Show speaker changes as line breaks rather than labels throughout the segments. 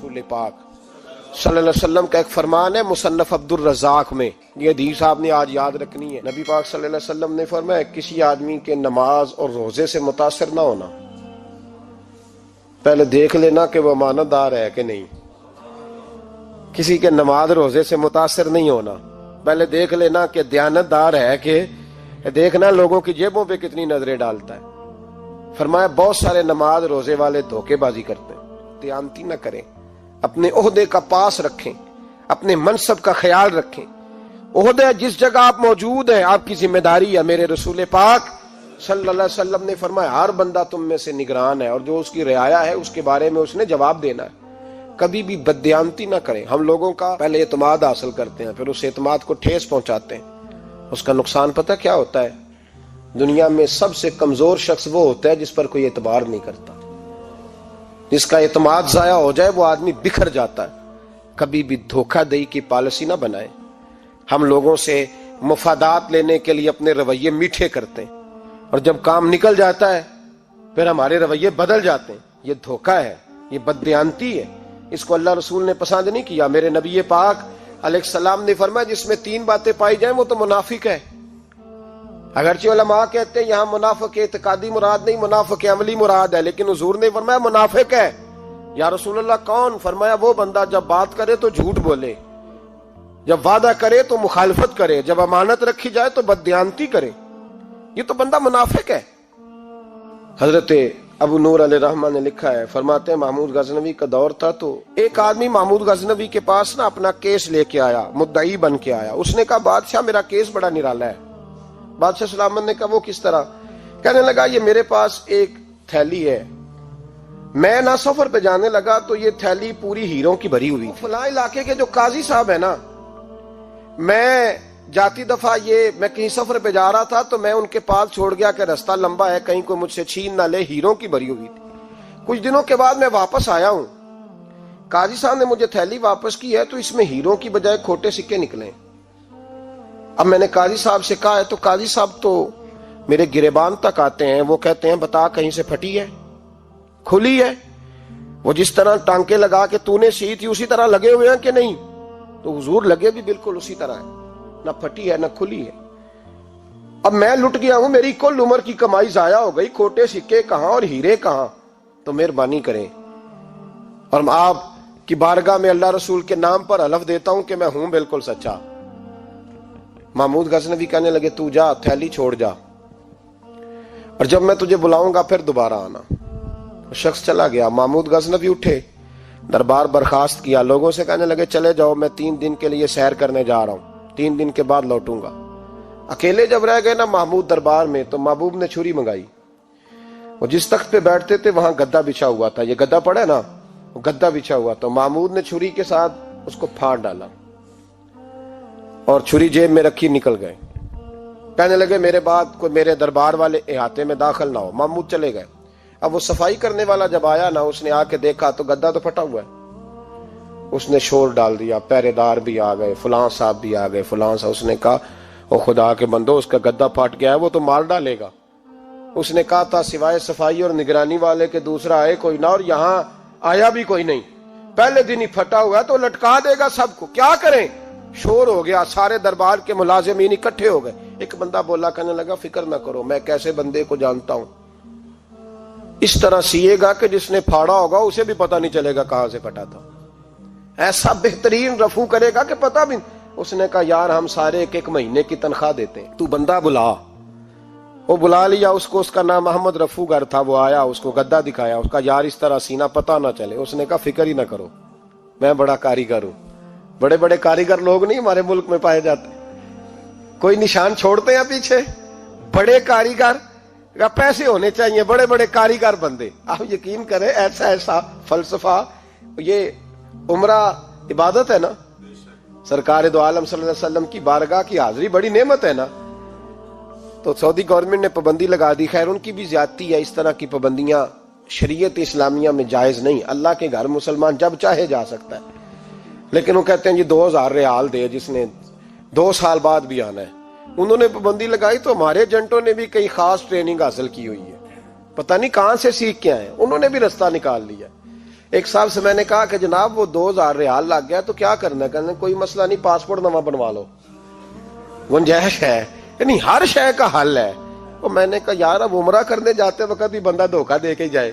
رسول پاک صلی اللہ علیہ وسلم کا ایک فرمان ہے مصنف عبد الرزاق میں، یہ حدیث آپ نے آج یاد رکھنی ہے۔ نبی پاک صلی اللہ علیہ وسلم نے فرمایا کسی آدمی کے نماز اور روزے سے متاثر نہ ہونا، پہلے دیکھ لینا کہ وہ امانت دار ہے کہ نہیں۔ کسی کے نماز روزے سے متاثر نہیں ہونا، پہلے دیکھ لینا کہ دیانت دار ہے کہ دیکھنا لوگوں کی جیبوں پہ کتنی نظریں ڈالتا ہے۔ فرمایا بہت سارے نماز روزے والے دھوکے بازی کرتے ہیں، دیانتی نہ کریں، اپنے عہدے کا پاس رکھیں، اپنے منصب کا خیال رکھیں۔ عہدے جس جگہ آپ موجود ہیں آپ کی ذمہ داری ہے۔ میرے رسول پاک صلی اللہ علیہ وسلم نے فرمایا ہر بندہ تم میں سے نگران ہے، اور جو اس کی رعایا ہے اس کے بارے میں اس نے جواب دینا ہے۔ کبھی بھی بددیانتی نہ کریں۔ ہم لوگوں کا پہلے اعتماد حاصل کرتے ہیں، پھر اس اعتماد کو ٹھیس پہنچاتے ہیں۔ اس کا نقصان پتہ کیا ہوتا ہے؟ دنیا میں سب سے کمزور شخص وہ ہوتا ہے جس پر کوئی اعتبار نہیں کرتا۔ جس کا اعتماد ضائع ہو جائے وہ آدمی بکھر جاتا ہے۔ کبھی بھی دھوکہ دہی کی پالیسی نہ بنائیں۔ ہم لوگوں سے مفادات لینے کے لیے اپنے رویے میٹھے کرتے ہیں، اور جب کام نکل جاتا ہے پھر ہمارے رویے بدل جاتے ہیں۔ یہ دھوکہ ہے، یہ بددیانتی ہے۔ اس کو اللہ رسول نے پسند نہیں کیا۔ میرے نبی پاک علیہ السلام نے فرمایا جس میں 3 باتیں پائی جائیں وہ تو منافق ہے۔ اگرچہ علماء کہتے ہیں یہاں منافق اعتقادی مراد نہیں، منافق عملی مراد ہے، لیکن حضور نے فرمایا منافق ہے۔ یا رسول اللہ کون؟ فرمایا وہ بندہ جب بات کرے تو جھوٹ بولے، جب وعدہ کرے تو مخالفت کرے، جب امانت رکھی جائے تو بددیانتی کرے، یہ تو بندہ منافق ہے۔ حضرت ابو نور علیہ رحمہ نے لکھا ہے، فرماتے ہیں محمود غزنوی کا دور تھا تو ایک آدمی محمود غزنوی کے پاس نا اپنا کیس لے کے آیا، مدعی بن کے آیا۔ اس نے کہا بادشاہ میرا کیس بڑا نرالا ہے۔ بادشاہ سلامت نے کہا وہ کس طرح؟ کہنے لگا یہ میرے پاس ایک تھیلی ہے، میں نہ سفر پہ جانے لگا تو یہ تھیلی پوری ہیروں کی بھری ہوئی، فلاں علاقے کے جو قاضی صاحب ہے نا، میں جاتی دفعہ میں کہیں سفر پہ جا رہا تھا تو میں ان کے پاس چھوڑ گیا کہ رستہ لمبا ہے، کہیں کوئی مجھ سے چھین نہ لے، ہیروں کی بھری ہوئی تھی۔ کچھ دنوں کے بعد میں واپس آیا ہوں، قاضی صاحب نے مجھے تھیلی واپس کی ہے تو اس میں ہیروں کی بجائے کھوٹے سکے نکلے۔ اب میں نے قاضی صاحب سے کہا ہے تو قاضی صاحب تو میرے گریبان تک آتے ہیں، وہ کہتے ہیں بتا کہیں سے پھٹی ہے، کھلی ہے؟ وہ جس طرح ٹانکے لگا کے تو نے سی تھی اسی طرح لگے ہوئے ہیں کہ نہیں؟ تو حضور لگے بھی بالکل اسی طرح ہے، نہ پھٹی ہے نہ کھلی ہے۔ اب میں لٹ گیا ہوں، میری کل عمر کی کمائی ضائع ہو گئی، کھوٹے سکے کہاں اور ہیرے کہاں؟ تو مہربانی کریں، اور آپ کی بارگاہ میں اللہ رسول کے نام پر حلف دیتا ہوں کہ میں ہوں بالکل سچا۔ محمود غزنوی کہنے لگے تو جا، تھیلی چھوڑ جا، اور جب میں تجھے بلاؤں گا پھر دوبارہ آنا۔ شخص چلا گیا۔ محمود غزنوی اٹھے، دربار برخاست کیا، لوگوں سے کہنے لگے چلے جاؤ، میں 3 دن کے لیے سیر کرنے جا رہا ہوں، 3 دن کے بعد لوٹوں گا۔ اکیلے جب رہ گئے نا محمود دربار میں تو محبوب نے چھری منگائی۔ وہ جس تخت پہ بیٹھتے تھے وہاں گدا بچھا ہوا تھا، یہ گدا پڑا ہے نا، وہ گدا بچھا ہوا تھا۔ محمود نے چھری کے ساتھ اس کو پھاڑ ڈالا اور چھری جیب میں رکھی، نکل گئے۔ کہنے لگے میرے بعد کوئی میرے دربار والے احاطے میں داخل نہ ہو۔ محمود چلے گئے۔ اب وہ صفائی کرنے والا جب آیا نا، اس نے آ کے دیکھا تو گدا تو پھٹا ہوا ہے۔ اس نے شور ڈال دیا، پہرے دار بھی آ گئے، فلاں صاحب بھی آ گئے، فلاں صاحب۔ اس نے کہا او خدا کے بندو، اس کا گدا پھٹ گیا ہے، وہ تو مار ڈالے گا۔ اس نے کہا تھا سوائے صفائی اور نگرانی والے کے دوسرا آئے کوئی نہ، اور یہاں آیا بھی کوئی نہیں، پہلے دن ہی پھٹا ہوا ہے تو لٹکا دے گا سب کو، کیا کریں؟ شور ہو گیا، سارے دربار کے ملازمین اکٹھے ہو گئے۔ ایک بندہ بولا، کہنے لگا فکر نہ کرو، میں کیسے بندے کو جانتا ہوں، اس طرح سیے گا کہ جس نے پھاڑا ہوگا اسے بھی پتہ نہیں چلے گا کہاں سے پھٹا تھا، ایسا بہترین رفو کرے گا کہ پتہ بھی۔ اس نے کہا یار ہم سارے 1 مہینے کی تنخواہ دیتے ہیں، تو بندہ بلا۔ وہ بلا لیا اس کو، اس کا نام محمد رفو گر تھا۔ وہ آیا، اس کو گدا دکھایا، اس کا یار اس طرح سینا پتہ نہ چلے۔ اس نے کہا فکر ہی نہ کرو، میں بڑا کاریگر ہوں۔ بڑے بڑے کاریگر لوگ نہیں ہمارے ملک میں پائے جاتے، کوئی نشان چھوڑتے ہیں پیچھے؟ بڑے کاریگر کا پیسے ہونے چاہیے، بڑے بڑے کاریگر بندے۔ آپ یقین کریں ایسا ایسا فلسفہ، یہ عمرہ عبادت ہے نا، سرکار دو عالم صلی اللہ علیہ وسلم کی بارگاہ کی حاضری بڑی نعمت ہے نا۔ تو سعودی گورنمنٹ نے پابندی لگا دی، خیر ان کی بھی زیادتی ہے، اس طرح کی پابندیاں شریعت اسلامیہ میں جائز نہیں۔ اللہ کے گھر مسلمان جب چاہے جا سکتا ہے، لیکن وہ کہتے ہیں جی 2000 ریال دے جس نے 2 سال بعد بھی آنا ہے۔ انہوں نے پابندی لگائی تو ہمارے ایجنٹوں نے بھی کئی خاص ٹریننگ حاصل کی ہوئی ہے، پتہ نہیں کہاں سے سیکھ کے آئے، انہوں نے بھی رستہ نکال لیا۔ ایک صاحب سے میں نے کہا کہ جناب وہ 2000 ریال لگ گیا تو کیا کرنا ہے؟ کہنے کوئی مسئلہ نہیں، پاسپورٹ نواں بنوا لو، گنجائش ہے، یعنی ہر شے کا حل ہے۔ وہ میں نے کہا یار اب عمرہ کرنے جاتے وقت بھی بندہ دھوکہ دے کے جائے،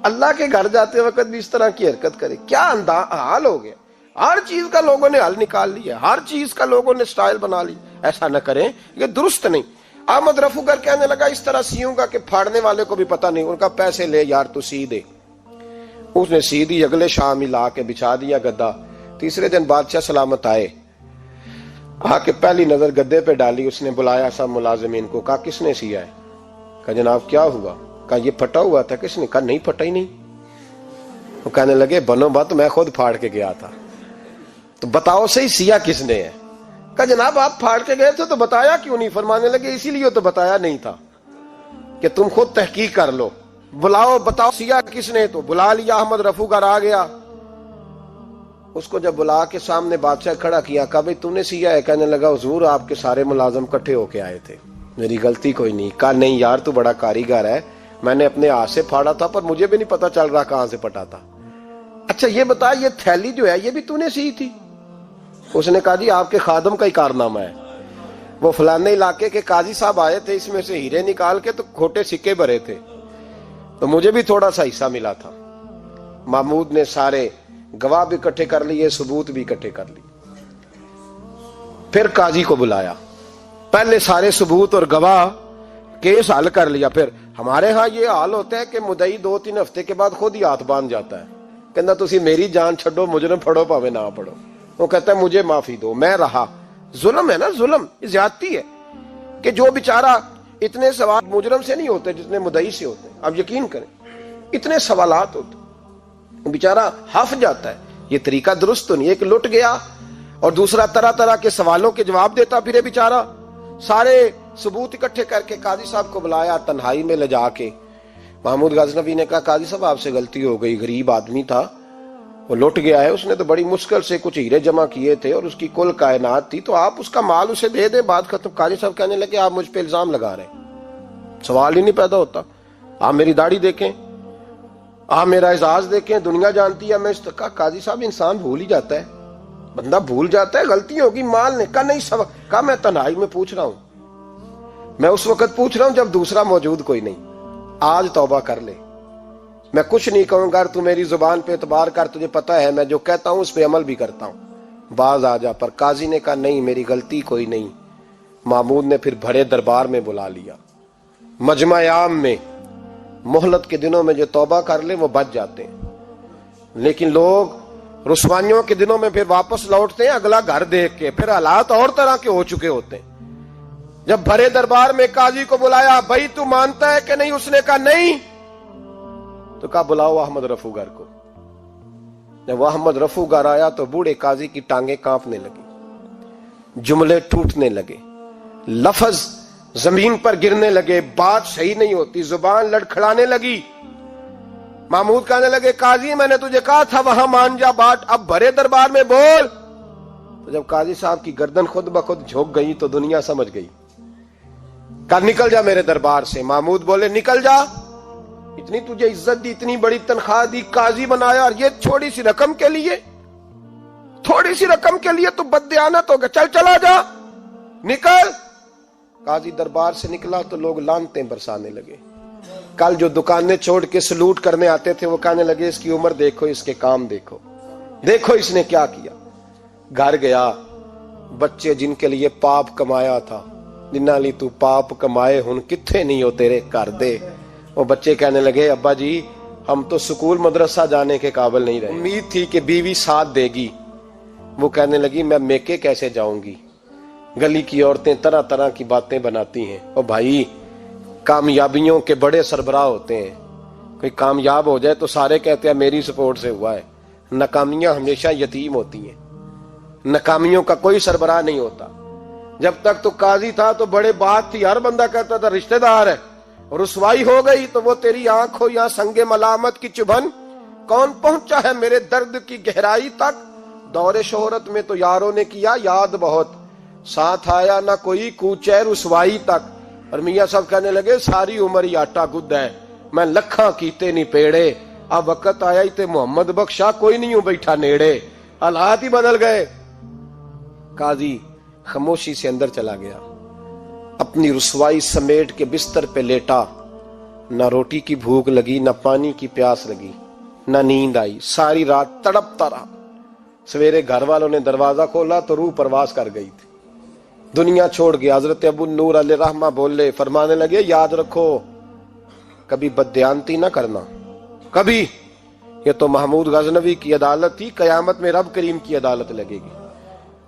اللہ کے گھر جاتے وقت بھی اس طرح کی حرکت کرے، کیا حال ہو گیا؟ ہر چیز کا لوگوں نے حل نکال لیا، ہر چیز کا لوگوں نے سٹائل بنا لی۔ ایسا نہ کریں، یہ درست نہیں۔ احمد رفو گر کہنے لگا اس طرح سیوں گا کہ پھاڑنے والے کو بھی پتہ نہیں۔ ان کا پیسے لے یار تو سی دے۔ اس نے سی دی، اگلے شام ہی لا کے بچھا دیا گدا۔ تیسرے دن بادشاہ سلامت آئے، آ کے پہلی نظر گدے پہ ڈالی، اس نے بلایا سب ملازمین کو، کہا کس نے سیا ہے؟ کہا جناب کیا ہوا؟ کہا یہ پھٹا ہوا تھا۔ کس نے؟ کہا نہیں پھٹا ہی نہیں۔ وہ کہنے لگے بنو بات میں خود پھاڑ کے گیا تھا، تو بتاؤ صحیح سیا کس نے ہے؟ کہا جناب آپ پھاڑ کے گئے تھے تو بتایا کیوں نہیں؟ فرمانے لگے اسی لیے تو بتایا نہیں تھا کہ تم خود تحقیق کر لو، بلاؤ بتاؤ سیا کس نے۔ تو بلا لیا، احمد رفو گر آ گیا۔ اس کو جب بلا کے سامنے بادشاہ کھڑا کیا، کہا بھئی تو نے سیا ہے؟ کہنے لگا حضور آپ کے سارے ملازم کٹھے ہو کے آئے تھے، میری غلطی کوئی نہیں۔ کہا نہیں یار تو بڑا کاریگر ہے، میں نے اپنے ہاتھ سے پھاڑا تھا پر مجھے بھی نہیں پتا چل رہا کہاں سے پھٹا تھا۔ اچھا یہ بتا یہ تھیلی جو ہے یہ بھی تو نے سی تھی؟ اس نے کہا جی آپ کے خادم کا ہی کارنامہ ہے، وہ فلانے علاقے کے قاضی صاحب آئے تھے، اس میں سے ہیرے نکال کے تو کھوٹے سکے بھرے تھے، تو مجھے بھی تھوڑا سا حصہ ملا تھا۔ محمود نے سارے گواہ بھی اکٹھے کر لیے، ثبوت بھی اکٹھے کر لیے۔ پھر قاضی کو بلایا، پہلے سارے ثبوت اور گواہ کیس حل کر لیا۔ پھر ہمارے ہاں یہ حال ہوتا ہے کہ مدعی 2-3 ہفتے کے بعد خود ہی ہاتھ باندھ جاتا ہے، کہنا تسی میری جان چھڈو، مجرم پھڑو پاوے نہ پڑھو۔ وہ کہتا ہے مجھے معافی دو، میں رہا۔ ظلم ہے نا، ظلم، یہ زیادتی ہے کہ جو بیچارہ اتنے سوال مجرم سے نہیں ہوتے جتنے مدعی سے ہوتے ہیں۔ اب یقین کریں اتنے سوالات ہوتے بیچارہ ہف جاتا ہے۔ یہ طریقہ درست تو نہیں، ایک لٹ گیا اور دوسرا طرح طرح کے سوالوں کے جواب دیتا پھرے بیچارہ۔ سارے ثبوت اکٹھے کر کے قاضی صاحب کو بلایا، تنہائی میں لے جا کے محمود غزنوی نے کہا قاضی صاحب آپ سے غلطی ہو گئی، غریب آدمی تھا، وہ لٹ گیا ہے، اس نے تو بڑی مشکل سے کچھ ہیرے جمع کیے تھے اور اس کی کل کائنات تھی، تو آپ اس کا مال اسے دے دیں، بات ختم۔ قاضی صاحب کہنے لگے آپ مجھ پہ الزام لگا رہے ہیں، سوال ہی نہیں پیدا ہوتا۔ آپ میری داڑھی دیکھیں، آپ میرا اعزاز دیکھیں، دنیا جانتی ہے میں اس کا۔ قاضی صاحب انسان بھول ہی جاتا ہے، بندہ بھول جاتا ہے، غلطی ہوگی، مال نے کہا نہیں سبق۔ کہا میں تنہائی میں پوچھ رہا ہوں، میں اس وقت پوچھ رہا ہوں جب دوسرا موجود کوئی نہیں، آج توبہ کر لے، میں کچھ نہیں کہوں گا، تو میری زبان پہ اعتبار کر، تجھے پتا ہے میں جو کہتا ہوں اس پہ عمل بھی کرتا ہوں، باز آ جا۔ پر قاضی نے کہا نہیں میری غلطی کوئی نہیں۔ محمود نے پھر بڑے دربار میں بلا لیا، مجمع عام میں۔ مہلت کے دنوں میں جو توبہ کر لے وہ بچ جاتے ہیں، لیکن لوگ رسوائیوں کے دنوں میں پھر واپس لوٹتے ہیں اگلا گھر دیکھ کے، پھر حالات اور طرح کے ہو چکے ہوتے ہیں۔ جب بڑے دربار میں قاضی کو بلایا، بھائی تو مانتا ہے کہ نہیں؟ اس نے کہا نہیں۔ تو کہا بلاؤ احمد رفو گر کو۔ جب وہ احمد رفو گر آیا تو بوڑھے قاضی کی ٹانگیں کانپنے لگی، جملے ٹوٹنے لگے، لفظ زمین پر گرنے لگے، بات صحیح نہیں ہوتی، زبان لڑکھڑانے لگی۔ محمود کہنے لگے قاضی میں نے تجھے کہا تھا وہاں مان جا بات، اب بڑے دربار میں بول۔ تو جب قاضی صاحب کی گردن خود بخود جھک گئی تو دنیا سمجھ گئی، کہا نکل جا میرے دربار سے۔ محمود بولے نکل جا، اتنی تجھے عزت دی، اتنی بڑی تنخواہ دی، قاضی بنایا، اور یہ تھوڑی سی رقم کے لیے، تھوڑی سی رقم کے لیے تو بددیانت ہو گیا، چل چلا جا، نکل۔ قاضی دربار سے نکلا تو لوگ لعنتیں برسانے لگے۔ کل جو دکانیں چھوڑ کے سلوٹ کرنے آتے تھے وہ کہنے لگے اس کی عمر دیکھو، اس کے کام دیکھو، دیکھو اس نے کیا کیا۔ گھر گیا، بچے جن کے لیے پاپ کمایا تھا، جنہاں لی تو پاپ کمائے ہن کتھے نہیں ہو تیرے کر دے۔ وہ بچے کہنے لگے ابا جی ہم تو سکول مدرسہ جانے کے قابل نہیں رہے، امید تھی کہ بیوی ساتھ دے گی۔ وہ کہنے لگی میں میکے کیسے جاؤں گی، گلی کی عورتیں طرح طرح کی باتیں بناتی ہیں۔ اور بھائی کامیابیوں کے بڑے سربراہ ہوتے ہیں، کوئی کامیاب ہو جائے تو سارے کہتے ہیں میری سپورٹ سے ہوا ہے، ناکامیاں ہمیشہ یتیم ہوتی ہیں، ناکامیوں کا کوئی سربراہ نہیں ہوتا۔ جب تک تو قاضی تھا تو بڑے بات تھی، ہر بندہ کہتا تھا رشتہ دار ہے، رسوائی ہو گئی تو وہ تیری آنکھ ہو یا سنگ ملامت کی چبھن، کون پہنچا ہے میرے درد کی گہرائی تک، دور شہرت میں تو یاروں نے کیا یاد بہت، ساتھ آیا نہ کوئی کوچے رسوائی تک۔ اور میاں صاحب کہنے لگے ساری عمر ہی آٹا گد ہے، میں لکھاں کیتے نہیں پیڑے، اب وقت آیا ہی تے محمد بخشا کوئی نہیں ہوں بیٹھا نیڑے، حالات ہی بدل گئے۔ قاضی خاموشی سے اندر چلا گیا، اپنی رسوائی سمیٹ کے بستر پہ لیٹا، نہ روٹی کی بھوک لگی، نہ پانی کی پیاس لگی، نہ نیند آئی، ساری رات تڑپتا رہا۔ سویرے گھر والوں نے دروازہ کھولا تو روح پرواز کر گئی تھی، دنیا چھوڑ گیا۔ حضرت ابو نور علیہ رحمہ بولے، فرمانے لگے یاد رکھو کبھی بددیانتی نہ کرنا، کبھی۔ یہ تو محمود غزنوی کی عدالت تھی، قیامت میں رب کریم کی عدالت لگے گی۔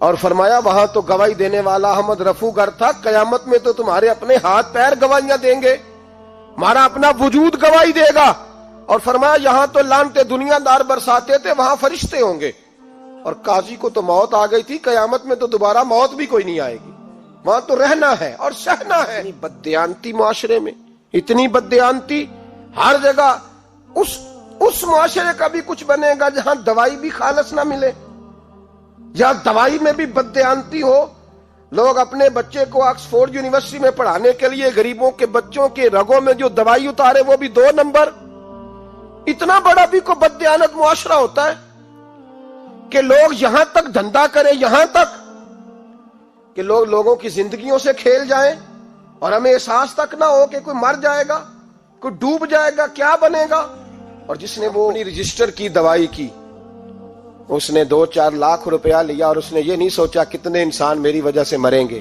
اور فرمایا وہاں تو گواہی دینے والا احمد رفو گر تھا، قیامت میں تو تمہارے اپنے ہاتھ پیر گواہیاں دیں گے، ہمارا اپنا وجود گواہی دے گا۔ اور فرمایا یہاں تو لعنتیں دنیا دار برساتے تھے، وہاں فرشتے ہوں گے۔ اور قاضی کو تو موت آ گئی تھی، قیامت میں تو دوبارہ موت بھی کوئی نہیں آئے گی، وہاں تو رہنا ہے اور سہنا ہے۔ اتنی بددیانتی معاشرے میں، اتنی بددیانتی ہر جگہ۔ اس معاشرے کا بھی کچھ بنے گا جہاں دوائی بھی خالص نہ ملے، جہاں دوائی میں بھی بددیانتی ہو۔ لوگ اپنے بچے کو آکسفورڈ یونیورسٹی میں پڑھانے کے لیے غریبوں کے بچوں کے رگوں میں جو دوائی اتارے وہ بھی 2 نمبر۔ اتنا بڑا بھی کوئی بددیانت معاشرہ ہوتا ہے کہ لوگ یہاں تک دھندا کریں، یہاں تک کہ لوگ لوگوں کی زندگیوں سے کھیل جائیں اور ہمیں احساس تک نہ ہو کہ کوئی مر جائے گا، کوئی ڈوب جائے گا، کیا بنے گا۔ اور جس نے وہ اپنی رجسٹر کی دوائی کی، اس نے 2-4 لاکھ روپیہ لیا اور اس نے یہ نہیں سوچا کتنے انسان میری وجہ سے مریں گے۔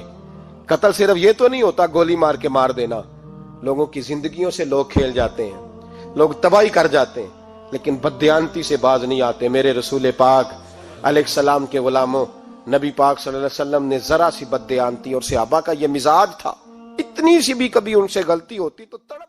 قتل صرف یہ تو نہیں ہوتا گولی مار کے مار دینا، لوگوں کی زندگیوں سے لوگ کھیل جاتے ہیں، لوگ تباہی کر جاتے ہیں، لیکن بددیانتی سے باز نہیں آتے۔ میرے رسول پاک علیہ السلام کے غلاموں، نبی پاک صلی اللہ علیہ وسلم نے ذرا سی بددیانتی، اور صحابہ کا یہ مزاج تھا، اتنی سی بھی کبھی ان سے غلطی ہوتی تو تڑپ